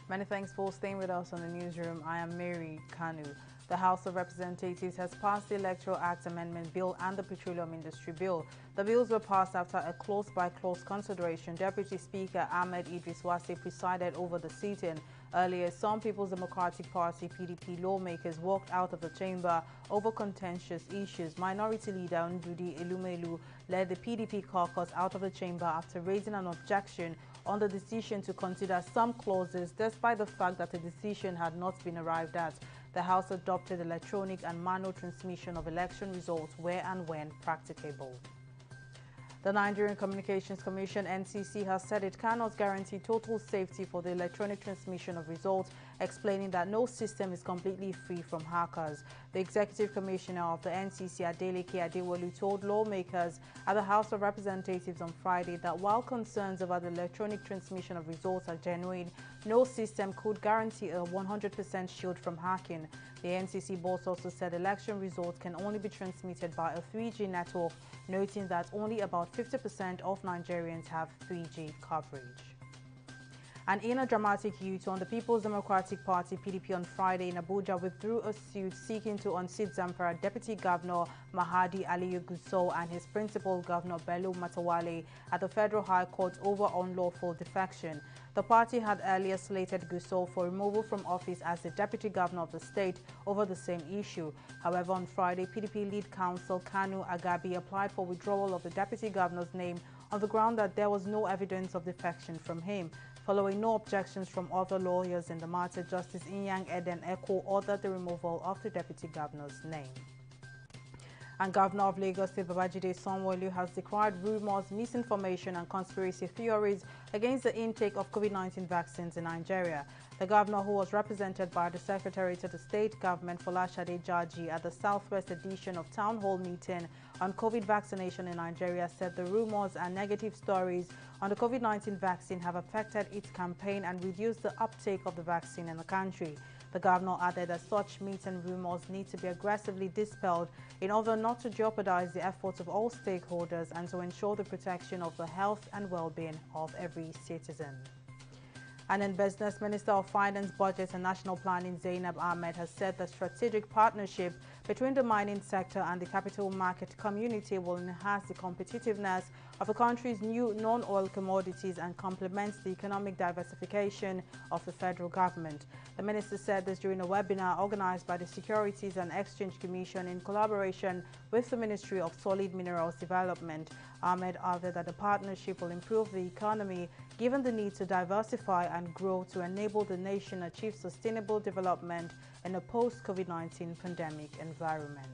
Many thanks for staying with us on the newsroom. I am Mary Kanu. The House of Representatives has passed the Electoral Act Amendment Bill and the Petroleum Industry Bill. The bills were passed after a clause-by-clause consideration. Deputy Speaker Ahmed Idris Wase presided over the sitting. Earlier, some People's Democratic Party (PDP) lawmakers walked out of the chamber over contentious issues. Minority Leader Ndudi Elumelu led the PDP caucus out of the chamber after raising an objection on the decision to consider some clauses, despite the fact that a decision had not been arrived at. The House adopted electronic and manual transmission of election results where and when practicable. The Nigerian Communications Commission (NCC) has said it cannot guarantee total safety for the electronic transmission of results, explaining that no system is completely free from hackers. The Executive Commissioner of the NCC, Adeleke Adewolu, told lawmakers at the House of Representatives on Friday that while concerns about the electronic transmission of results are genuine, no system could guarantee a 100% shield from hacking. The NCC boss also said election results can only be transmitted by a 3G network, noting that only about 50% of Nigerians have 3G coverage. And in a dramatic U-turn, the People's Democratic Party (PDP) on Friday in Abuja withdrew a suit seeking to unseat Zamfara Deputy Governor Mahadi Aliyu Gusau and his principal Governor Bello Matawale at the Federal High Court over unlawful defection. The party had earlier slated Gusau for removal from office as the Deputy Governor of the state over the same issue. However, on Friday, PDP lead counsel Kanu Agabi applied for withdrawal of the Deputy Governor's name on the ground that there was no evidence of defection from him. Following no objections from other lawyers in the matter, Justice Inyang Eden Eko ordered the removal of the Deputy Governor's name. And Governor of Lagos State Babajide Sanwo-Olu has decried rumors, misinformation and conspiracy theories against the intake of COVID-19 vaccines in Nigeria. The governor, who was represented by the Secretary to the State Government Folashade Jaji at the Southwest edition of Town Hall meeting on COVID vaccination in Nigeria, said the rumors and negative stories on the COVID-19 vaccine have affected its campaign and reduced the uptake of the vaccine in the country. The governor added that such myths and rumors need to be aggressively dispelled in order not to jeopardize the efforts of all stakeholders and to ensure the protection of the health and well-being of every citizen. And in business, Minister of Finance, Budget and National Planning Zainab Ahmed has said the strategic partnership between the mining sector and the capital market community will enhance the competitiveness of the country's new non-oil commodities and complements the economic diversification of the federal government. The minister said this during a webinar organized by the Securities and Exchange Commission in collaboration with the Ministry of Solid Minerals Development. Ahmed added that the partnership will improve the economy given the need to diversify and grow to enable the nation achieve sustainable development in a post-COVID-19 pandemic environment.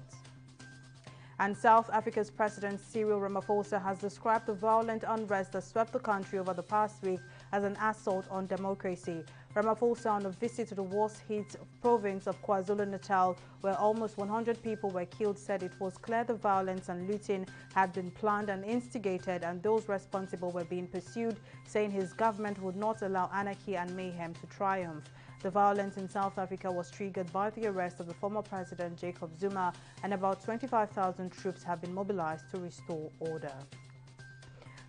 And South Africa's President Cyril Ramaphosa has described the violent unrest that swept the country over the past week as an assault on democracy. Ramaphosa, on a visit to the worst-hit province of KwaZulu-Natal, where almost 100 people were killed, said it was clear the violence and looting had been planned and instigated and those responsible were being pursued, saying his government would not allow anarchy and mayhem to triumph. The violence in South Africa was triggered by the arrest of the former president Jacob Zuma, and about 25,000 troops have been mobilized to restore order.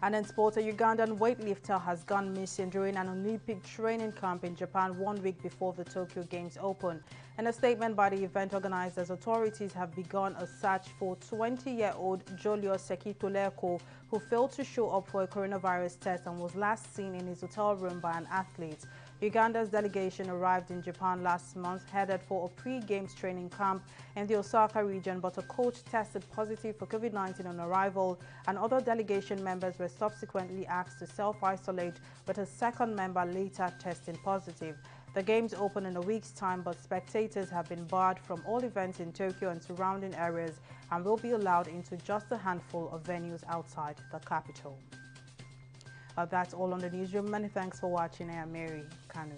And in sport, a Ugandan weightlifter has gone missing during an Olympic training camp in Japan 1 week before the Tokyo Games open. In a statement by the event organizers, authorities have begun a search for 20-year-old Julius Sekitoleko, who failed to show up for a coronavirus test and was last seen in his hotel room by an athlete. Uganda's delegation arrived in Japan last month, headed for a pre-games training camp in the Osaka region, but a coach tested positive for COVID-19 on arrival, and other delegation members were subsequently asked to self-isolate, with a second member later testing positive. The games open in a week's time, but spectators have been barred from all events in Tokyo and surrounding areas and will be allowed into just a handful of venues outside the capital. That's all on the newsroom. Many thanks for watching. I am Mary Kanu.